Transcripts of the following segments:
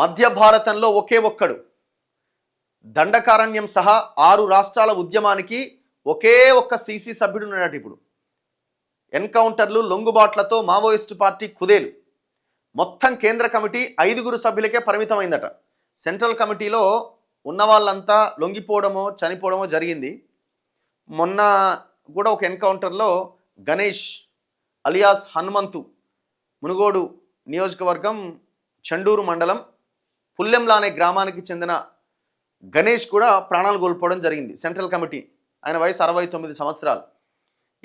మధ్య భారతంలో ఒకే ఒక్కడు దండకారణ్యం సహా 6 రాష్ట్రాల ఉద్యమానికి ఒకే ఒక్క సీసీ సభ్యుడు ఉన్నాడు. ఇప్పుడు ఎన్కౌంటర్లు లొంగుబాట్లతో మావోయిస్టు పార్టీ కుదేలు. మొత్తం కేంద్ర కమిటీ 5 సభ్యులకే పరిమితమైందట. సెంట్రల్ కమిటీలో ఉన్న వాళ్ళంతా లొంగిపోవడమో చనిపోవడమో జరిగింది. మొన్న కూడా ఒక ఎన్కౌంటర్లో గణేష్ అలియాస్ హనుమంతు మునుగోడు నియోజకవర్గం చండూరు మండలం పుల్లెంల అనే గ్రామానికి చెందిన గణేష్ కూడా ప్రాణాలు కోల్పోవడం జరిగింది. సెంట్రల్ కమిటీ, ఆయన వయసు 69 సంవత్సరాలు.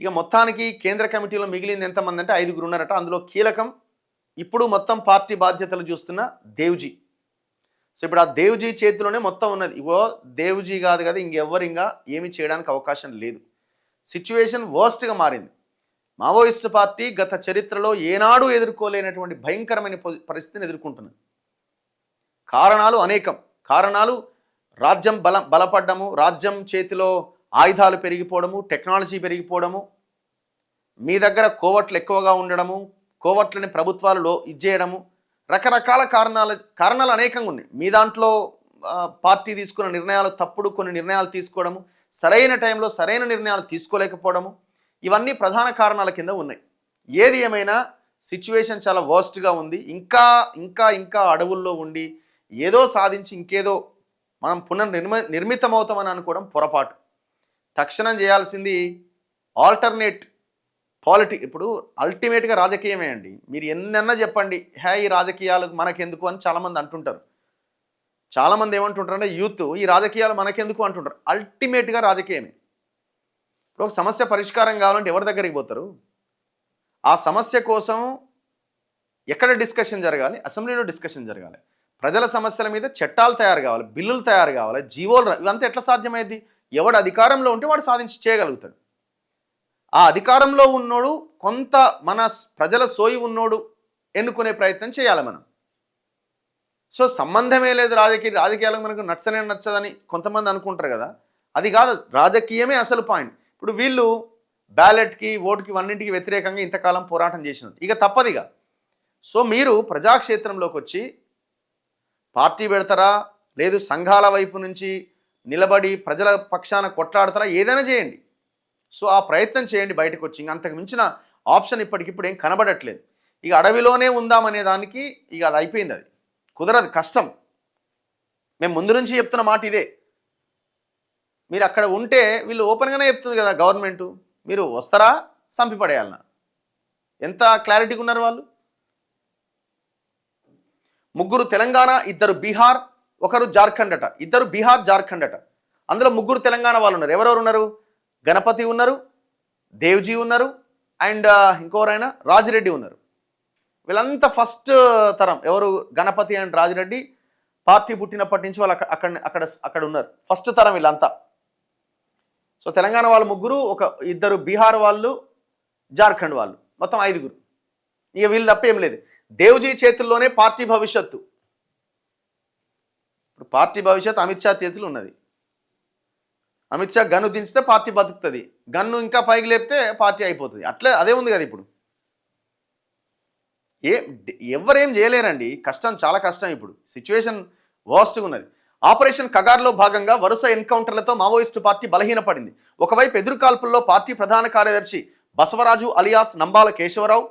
ఇక మొత్తానికి కేంద్ర కమిటీలో మిగిలింది ఎంతమంది అంటే 5 ఉన్నారట. అందులో కీలకం ఇప్పుడు మొత్తం పార్టీ బాధ్యతలు చూస్తున్న దేవ్జీ. సో ఇప్పుడు ఆ దేవ్జీ చేతిలోనే మొత్తం ఉన్నది. ఇగో దేవ్జీ కాదు కదా, ఇంకెవ్వరు ఇంకా ఏమి చేయడానికి అవకాశం లేదు. సిచ్యువేషన్ వర్స్ట్గా మారింది. మావోయిస్టు పార్టీ గత చరిత్రలో ఏనాడు ఎదుర్కోలేనటువంటి భయంకరమైన పరిస్థితిని ఎదుర్కొంటున్నది. కారణాలు అనేకం. కారణాలు రాజ్యం బలపడ్డము, రాజ్యం చేతిలో ఆయుధాలు పెరిగిపోవడము, టెక్నాలజీ పెరిగిపోవడము, మీ దగ్గర కోవట్లు ఎక్కువగా ఉండడము, కోవట్లని ప్రభుత్వాలు ఇచ్చేయడము, రకరకాల కారణాలు అనేకంగా ఉన్నాయి. మీ దాంట్లో పార్టీ తీసుకున్న నిర్ణయాలు తప్పుడు కొన్ని నిర్ణయాలు తీసుకోవడము, సరైన టైంలో సరైన నిర్ణయాలు తీసుకోలేకపోవడము, ఇవన్నీ ప్రధాన కారణాల కింద ఉన్నాయి. ఏది ఏమైనా సిచ్యువేషన్ చాలా వర్స్ట్గా ఉంది. ఇంకా ఇంకా ఇంకా అడవుల్లో ఉండి ఏదో సాధించి ఇంకేదో మనం నిర్మితమవుతామని అనుకోవడం పొరపాటు. తక్షణం చేయాల్సింది ఆల్టర్నేట్ ఇప్పుడు అల్టిమేట్గా రాజకీయమే అండి. మీరు ఎన్నన్నా చెప్పండి, ఈ రాజకీయాలు మనకెందుకు అని చాలామంది అంటుంటారు. చాలామంది ఏమంటుంటారంటే యూత్ ఈ రాజకీయాలు మనకెందుకు అంటుంటారు. అల్టిమేట్గా రాజకీయమే. ఇప్పుడు ఒక సమస్య పరిష్కారం కావాలంటే ఎవరి దగ్గరికి పోతారు? ఆ సమస్య కోసం ఎక్కడ డిస్కషన్ జరగాలి? అసెంబ్లీలో డిస్కషన్ జరగాలి. ప్రజల సమస్యల మీద చట్టాలు తయారు కావాలి, బిల్లులు తయారు కావాలి, జీవోలు, ఇవంతా ఎట్లా సాధ్యమైంది? ఎవడు అధికారంలో ఉంటే వాడు సాధించి చేయగలుగుతాడు. ఆ అధికారంలో ఉన్నోడు కొంత మన ప్రజల సోయి ఉన్నోడు ఎన్నుకునే ప్రయత్నం చేయాలి మనం. సో సంబంధమే లేదు రాజకీయాలకు మనకు నచ్చదని కొంతమంది అనుకుంటారు కదా, అది కాదు. రాజకీయమే అసలు పాయింట్. ఇప్పుడు వీళ్ళు బ్యాలెట్కి ఓటుకి అన్నింటికి వ్యతిరేకంగా ఇంతకాలం పోరాటం చేసినారు. ఇక తప్పదిగా. సో మీరు ప్రజాక్షేత్రంలోకి వచ్చి పార్టీ పెడతారా, లేదు సంఘాల వైపు నుంచి నిలబడి ప్రజల పక్షాన కొట్లాడతారా, ఏదైనా చేయండి. సో ఆ ప్రయత్నం చేయండి బయటకు వచ్చి. అంతకు మించిన ఆప్షన్ ఇప్పటికిప్పుడు ఏం కనబడట్లేదు. ఇక అడవిలోనే ఉందామనే దానికి ఇక అది అయిపోయింది. అది కుదరదు, కష్టం. మేము ముందు నుంచి చెప్తున్న మాట ఇదే. మీరు అక్కడ ఉంటే వీళ్ళు ఓపెన్గానే చెప్తుంది కదా గవర్నమెంటు, మీరు వస్తారా చంపి పడేయాలన్నా. ఎంత క్లారిటీగా ఉన్నారు వాళ్ళు. 3 తెలంగాణ, 2 బీహార్, 1 జార్ఖండ్ అట. 2 బీహార్ జార్ఖండ్ అట. అందులో 3 తెలంగాణ వాళ్ళు ఉన్నారు. ఎవరెవరు ఉన్నారు? గణపతి ఉన్నారు, దేవ్జీ ఉన్నారు, అండ్ ఇంకోరైనా రాజిరెడ్డి ఉన్నారు. వీళ్ళంతా ఫస్ట్ తరం. ఎవరు? గణపతి అండ్ రాజిరెడ్డి పార్టీ పుట్టినప్పటి నుంచి వాళ్ళు అక్కడ ఉన్నారు. ఫస్ట్ తరం వీళ్ళంతా. సో తెలంగాణ వాళ్ళు 3, 2 బీహార్ వాళ్ళు, జార్ఖండ్ వాళ్ళు, మొత్తం 5. ఇక వీళ్ళు తప్ప ఏం లేదు. దేవ్జీ చేతుల్లోనే పార్టీ భవిష్యత్తు. ఇప్పుడు పార్టీ భవిష్యత్తు అమిత్ షా చేతులు ఉన్నది. అమిత్ షా గన్ను దించితే పార్టీ బతుకుతుంది, గన్ను ఇంకా పైకి లేపితే పార్టీ అయిపోతుంది. అట్లే అదే ఉంది కదా ఇప్పుడు. ఎవరేం చేయలేరండి. కష్టం, చాలా కష్టం. ఇప్పుడు సిచ్యువేషన్ వర్స్ట్గా ఉన్నది. ఆపరేషన్ కగార్లో భాగంగా వరుస ఎన్కౌంటర్లతో మావోయిస్టు పార్టీ బలహీనపడింది. ఒకవైపు ఎదురుకాల్పుల్లో పార్టీ ప్రధాన కార్యదర్శి బసవరాజు అలియాస్ నంబాల కేశవరావు,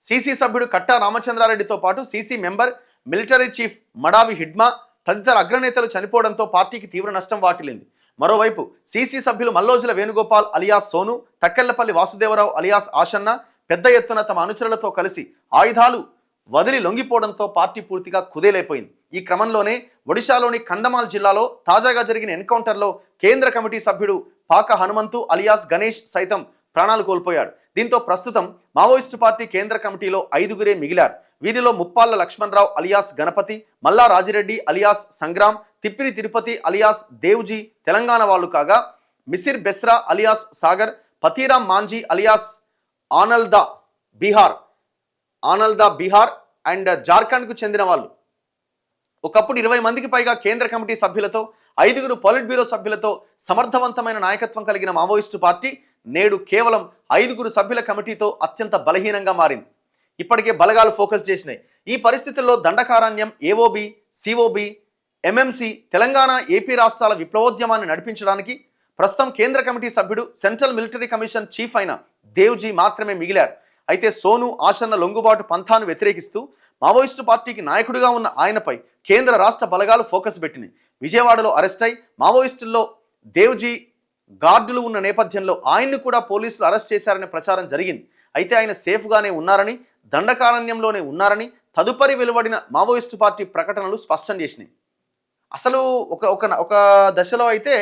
సీసీ సభ్యుడు కట్టా రామచంద్రారెడ్డితో పాటు CC member, military chief Madavi Hidma తదితర అగ్రనేతలు చనిపోవడంతో పార్టీకి తీవ్ర నష్టం వాటిల్లింది. మరోవైపు సీసీ సభ్యులు మల్లోజుల వేణుగోపాల్ అలియాస్ సోను, తక్కెళ్లపల్లి వాసుదేవరావు అలియాస్ ఆషన్న పెద్ద ఎత్తున తమ అనుచరులతో కలిసి ఆయుధాలు వదిలి లొంగిపోవడంతో పార్టీ పూర్తిగా కుదేలైపోయింది. ఈ క్రమంలోనే ఒడిశాలోని కంధమాల్ జిల్లాలో తాజాగా జరిగిన ఎన్కౌంటర్లో కేంద్ర కమిటీ సభ్యుడు పాక హనుమంతు అలియాస్ గణేష్ సైతం ప్రాణాలు కోల్పోయాడు. దీంతో ప్రస్తుతం మావోయిస్టు పార్టీ కేంద్ర కమిటీలో 5 మిగిలారు. వీరిలో Muppalla Lakshmanarao alias Ganapathi, Malla Rajireddy alias Sangram, Tippiri Tirupati alias Devji Telangana వాళ్ళు కాగా, Misir Besra alias Sagar, Patiram Manjhi alias Analda Bihar and జార్ఖండ్కు చెందిన వాళ్ళు. ఒకప్పుడు 20 మందికి పైగా కేంద్ర కమిటీ సభ్యులతో, 5 పొలిట్ బ్యూరో సభ్యులతో సమర్థవంతమైన నాయకత్వం కలిగిన మావోయిస్టు పార్టీ నేడు కేవలం 5 సభ్యుల కమిటీతో అత్యంత బలహీనంగా మారింది. ఇప్పటికే బలగాలు ఫోకస్ చేసినాయి. ఈ పరిస్థితుల్లో Dandakaranya, AOB, COB, MMC, Telangana, AP రాష్ట్రాల విప్లవోద్యమాన్ని నడిపించడానికి ప్రస్తుతం కేంద్ర కమిటీ సభ్యుడు, సెంట్రల్ మిలిటరీ కమిషన్ చీఫ్ అయిన దేవ్జీ మాత్రమే మిగిలారు. అయితే సోను ఆసన్న లొంగుబాటు పంథాను వ్యతిరేకిస్తూ మావోయిస్టు పార్టీకి నాయకుడిగా ఉన్న ఆయనపై కేంద్ర రాష్ట్ర బలగాలు ఫోకస్ పెట్టినాయి. విజయవాడలో అరెస్ట్ అయి మావోయిస్టుల్లో దేవ్జీ గార్డులు ఉన్న నేపథ్యంలో ఆయన్ను కూడా పోలీసులు అరెస్ట్ చేశారనే ప్రచారం జరిగింది. అయితే ఆయన సేఫ్గానే ఉన్నారని, దండకారణ్యంలోనే ఉన్నారని తదుపరి వెలువడిన మావోయిస్టు పార్టీ ప్రకటనలు స్పష్టం చేసినాయి. అసలు ఒక ఒక ఒక దశలో అయితే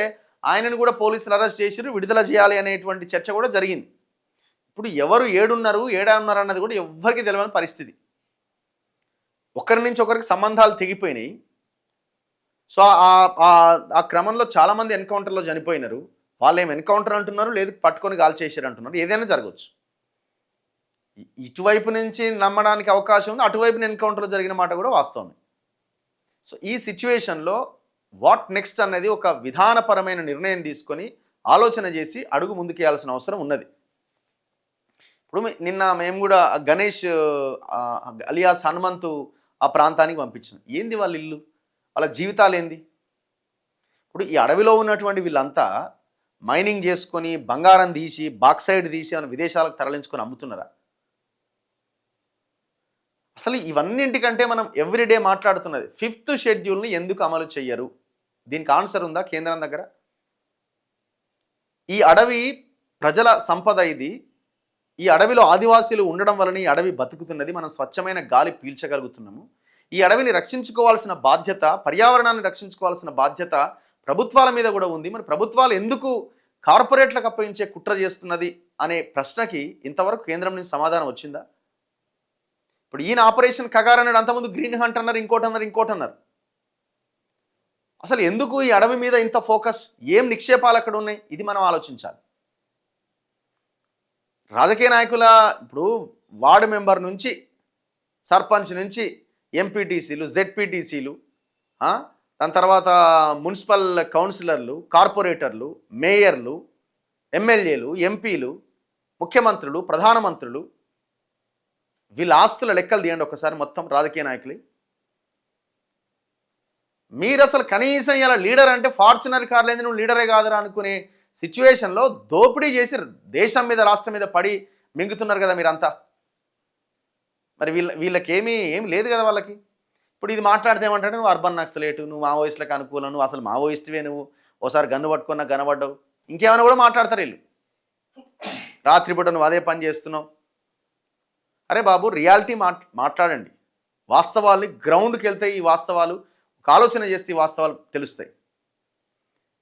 ఆయనను కూడా పోలీసులు అరెస్ట్ చేసిరు, విడుదల చేయాలి అనేటువంటి చర్చ కూడా జరిగింది. ఇప్పుడు ఎవరు ఏడున్నారు అన్నది కూడా ఎవ్వరికి తెలియని పరిస్థితి. ఒకరి నుంచి ఒకరికి సంబంధాలు తెగిపోయినాయి. సో ఆ క్రమంలో చాలామంది ఎన్కౌంటర్లో చనిపోయినారు. వాళ్ళు ఏం ఎన్కౌంటర్ అంటున్నారు, లేదు పట్టుకొని గాల్ చేశారు అంటున్నారు. ఏదైనా జరగవచ్చు. ఇటువైపు నుంచి నమ్మడానికి అవకాశం ఉంది, అటువైపున ఎన్కౌంటర్లో జరిగిన మాట కూడా వాస్తవమే. సో ఈ సిచ్యువేషన్లో వాట్ నెక్స్ట్ అనేది ఒక విధానపరమైన నిర్ణయం తీసుకొని ఆలోచన చేసి అడుగు ముందుకేయాల్సిన అవసరం ఉన్నది. ఇప్పుడు నిన్న మేము కూడా గణేష్ అలియాస్ హనుమంతు ఆ ప్రాంతానికి పంపించినాం. ఏంది వాళ్ళ ఇల్లు, వాళ్ళ జీవితాలు ఏంది? ఇప్పుడు ఈ అడవిలో ఉన్నటువంటి వీళ్ళంతా మైనింగ్ చేసుకొని బంగారం తీసి బాక్సైడ్ తీసి ఏమైనా విదేశాలకు తరలించుకొని అమ్ముతున్నారా? అసలు ఇవన్నింటికంటే మనం ఎవ్రీడే మాట్లాడుతున్నది 5th షెడ్యూల్ని ఎందుకు అమలు చెయ్యరు? దీనికి ఆన్సర్ ఉందా కేంద్రం దగ్గర? ఈ అడవి ప్రజల సంపద, ఇది ఈ అడవిలో ఆదివాసీలు ఉండడం వలన ఈ అడవి బతుకుతున్నది. మనం స్వచ్ఛమైన గాలి పీల్చగలుగుతున్నాము. ఈ అడవిని రక్షించుకోవాల్సిన బాధ్యత, పర్యావరణాన్ని రక్షించుకోవాల్సిన బాధ్యత ప్రభుత్వాల మీద కూడా ఉంది. మరి ప్రభుత్వాలు ఎందుకు కార్పొరేట్లకు అప్పగించే కుట్ర చేస్తున్నది అనే ప్రశ్నకి ఇంతవరకు కేంద్రం నుంచి సమాధానం వచ్చిందా? ఇప్పుడు ఈయన ఆపరేషన్ కగార్ అన్నాడు, అంతకుముందు గ్రీన్ హంట్ అన్నారు, ఇంకోటి అన్నారు. అసలు ఎందుకు ఈ అడవి మీద ఇంత ఫోకస్? ఏం నిక్షేపాలు అక్కడ ఉన్నాయి? ఇది మనం ఆలోచించాలి. రాజకీయ నాయకుల, ఇప్పుడు వార్డు మెంబర్ నుంచి సర్పంచ్ నుంచి ఎంపీటీసీలు, జెడ్పీటీసీలు, దాని తర్వాత మున్సిపల్ కౌన్సిలర్లు, కార్పొరేటర్లు, మేయర్లు, ఎమ్మెల్యేలు, ఎంపీలు, ముఖ్యమంత్రులు, ప్రధానమంత్రులు, వీళ్ళ ఆస్తుల లెక్కలు తీయండి ఒకసారి మొత్తం రాజకీయ నాయకులు. మీరు అసలు కనీసం ఇలా లీడర్ అంటే ఫార్చునర్ కార్లు ఏంది, నువ్వు లీడరే కాదురా అనుకునే సిచ్యువేషన్లో దోపిడీ చేసి దేశం మీద, రాష్ట్రం మీద పడి మింగుతున్నారు కదా మీరంతా. మరి వీళ్ళకేమీ లేదు కదా వాళ్ళకి. ఇప్పుడు ఇది మాట్లాడితే ఏమంటాడు, నువ్వు అర్బన్ నక్సలేటు, నువ్వు మావోయిస్టులకు అనుకూలం, నువ్వు అసలు మావోయిస్టువే, నువ్వు ఓసారి గన్ను పట్టుకున్నా గనబడ్డావు, ఇంకేమైనా కూడా మాట్లాడతారు వీళ్ళు. రాత్రిపూట నువ్వు అదే పని చేస్తున్నావు. అరే బాబు, రియాలిటీ మాట్లాడండి. వాస్తవాల్ని గ్రౌండ్కి వెళ్తే ఈ వాస్తవాలు, ఒక ఆలోచన చేస్తే ఈ వాస్తవాలు తెలుస్తాయి.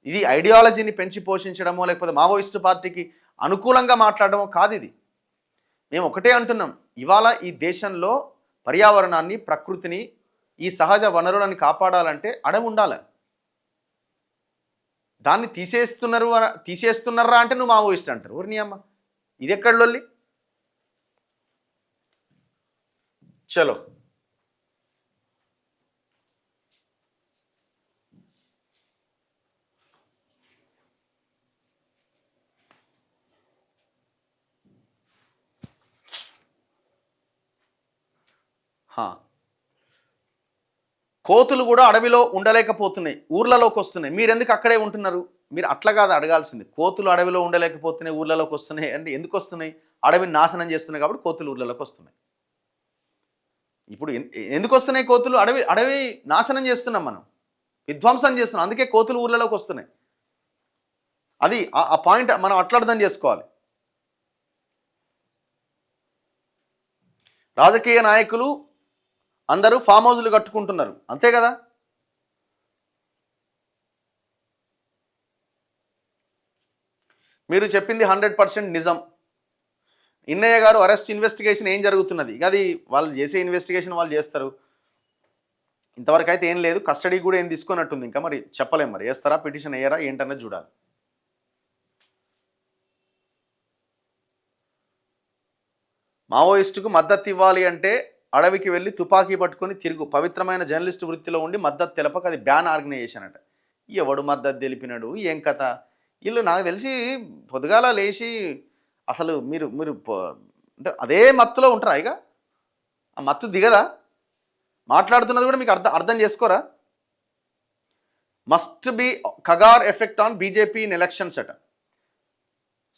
ఇది ఐడియాలజీని పెంచి పోషించడమో లేకపోతే మావోయిస్టు పార్టీకి అనుకూలంగా మాట్లాడడమో కాదు. ఇది మేము ఒకటే అంటున్నాం, ఇవాళ ఈ దేశంలో పర్యావరణాన్ని, ప్రకృతిని, ఈ సహజ వనరులను కాపాడాలంటే అడవి ఉండాలి. దాన్ని తీసేస్తున్నారా అంటే నువ్వు మావోయిస్ట్ అంటారు. ఊరిని అమ్మ, ఇది ఎక్కడ లొల్లి? చలో కోతులు కూడా అడవిలో ఉండలేకపోతున్నాయి, ఊర్లలోకి వస్తున్నాయి. మీరు ఎందుకు అక్కడే ఉంటున్నారు? మీరు అట్లా కాదు అడగాల్సింది. కోతులు అడవిలో ఉండలేకపోతున్నాయి, ఊర్లలోకి వస్తున్నాయి అంటే ఎందుకు వస్తున్నాయి? అడవిని నాశనం చేస్తున్నాయి కాబట్టి కోతులు ఊర్లలోకి వస్తున్నాయి. ఇప్పుడు ఎందుకు వస్తున్నాయి కోతులు? అడవి నాశనం చేస్తున్నాం, మనం విధ్వంసం చేస్తున్నాం, అందుకే కోతులు ఊర్లలోకి వస్తున్నాయి. అది ఆ పాయింట్ మనం అట్లా అర్థం చేసుకోవాలి. రాజకీయ నాయకులు అందరూ ఫామ్ హౌస్లు కట్టుకుంటున్నారు, అంతే కదా? మీరు చెప్పింది 100% నిజం. ఇన్నయ్య గారు అరెస్ట్ ఇన్వెస్టిగేషన్ ఏం జరుగుతున్నది? అది వాళ్ళు చేసే ఇన్వెస్టిగేషన్ వాళ్ళు చేస్తారు. ఇంతవరకు అయితే ఏం లేదు, కస్టడీ కూడా ఏం తీసుకున్నట్టుంది. ఇంకా మరి చెప్పలేం, మరి వేస్తారా, పిటిషన్ వేయరా ఏంటన్నది చూడాలి. మావోయిస్టుకు మద్దతు ఇవ్వాలి అంటే అడవికి వెళ్ళి తుపాకీ పట్టుకొని తిరుగు. పవిత్రమైన జర్నలిస్టు వృత్తిలో ఉండి మద్దతు తెలపక అది బ్యాన్ ఆర్గనైజేషన్ అట. ఎవడు మద్దతు తెలిపినాడు, ఏం కథ? వీళ్ళు నాకు తెలిసి పొద్దుగాల లేచి అసలు మీరు అంటే అదే మత్తులో ఉంటారా? ఇక ఆ మత్తు దిగదా? మాట్లాడుతున్నది కూడా మీకు అర్థం చేసుకోరా? Must be Kagar effect on BJP in elections అట.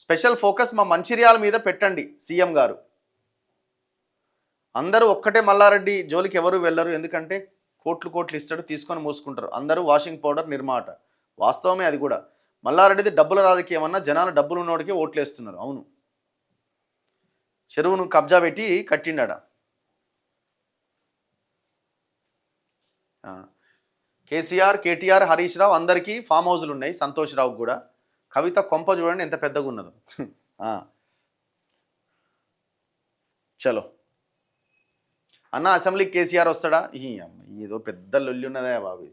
స్పెషల్ ఫోకస్ మా మంచిర్యాల మీద పెట్టండి సీఎం గారు. అందరూ ఒక్కటే మల్లారెడ్డి జోలికి ఎవరు వెళ్ళరు, ఎందుకంటే కోట్లు ఇస్తాడు, తీసుకొని మూసుకుంటారు. అందరూ వాషింగ్ పౌడర్ నిర్మాట. వాస్తవమే అది కూడా. మల్లారెడ్డిది డబ్బుల రాజకీయం అన్నా జనాలు డబ్బులు ఉన్నోడికి ఓట్లు వేస్తున్నారు. అవును, చెరువును కబ్జా పెట్టి కట్టిండాడ. కేసీఆర్, కేటీఆర్, హరీష్ రావు అందరికీ ఫామ్ హౌజులు ఉన్నాయి, సంతోష్ రావుకు కూడా. కవిత కొంప చూడండి ఎంత పెద్దగా ఉన్నదో. చలో అన్న, అసెంబ్లీకి కేసీఆర్ వస్తాడా? ఏదో పెద్ద లొల్లి ఉన్నదా బాబు.